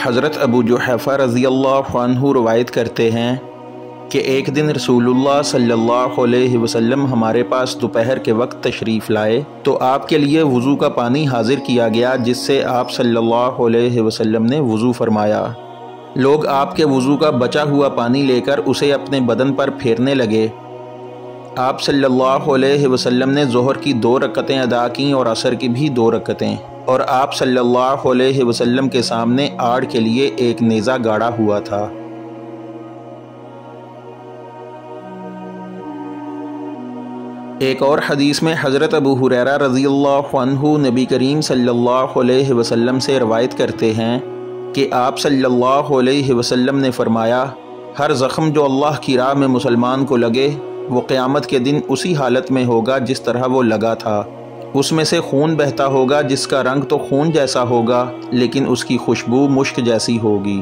حضرت ابو جحیفہ رضی اللہ عنہ روایت کرتے ہیں کہ ایک دن رسول اللہ صلی اللہ علیہ وسلم ہمارے پاس دوپہر کے وقت تشریف لائے تو آپ کے لیے وضو کا پانی حاضر کیا گیا، جس سے آپ صلی اللہ علیہ وسلم نے وضو فرمایا۔ لوگ آپ کے وضو کا بچا ہوا پانی لے کر اسے اپنے بدن پر پھیرنے لگے۔ آپ صلی اللہ علیہ وسلم نے ظہر کی 2 رکعتیں ادا کیں اور عصر کی بھی 2 رکعتیں، اور آپ صلی اللہ علیہ وسلم کے سامنے آڑ کے لیے ایک نیزہ گاڑا ہوا تھا۔ ایک اور حدیث میں حضرت ابو ہریرہ رضی اللہ عنہ نبی کریم صلی اللہ علیہ وسلم سے روایت کرتے ہیں کہ آپ صلی اللہ علیہ وسلم نے فرمایا، ہر زخم جو اللہ کی راہ میں مسلمان کو لگے وہ قیامت کے دن اسی حالت میں ہوگا جس طرح وہ لگا تھا۔ اس میں سے خون بہتا ہوگا جس کا رنگ تو خون جیسا ہوگا لیکن اس کی خوشبو مشک جیسی ہوگی۔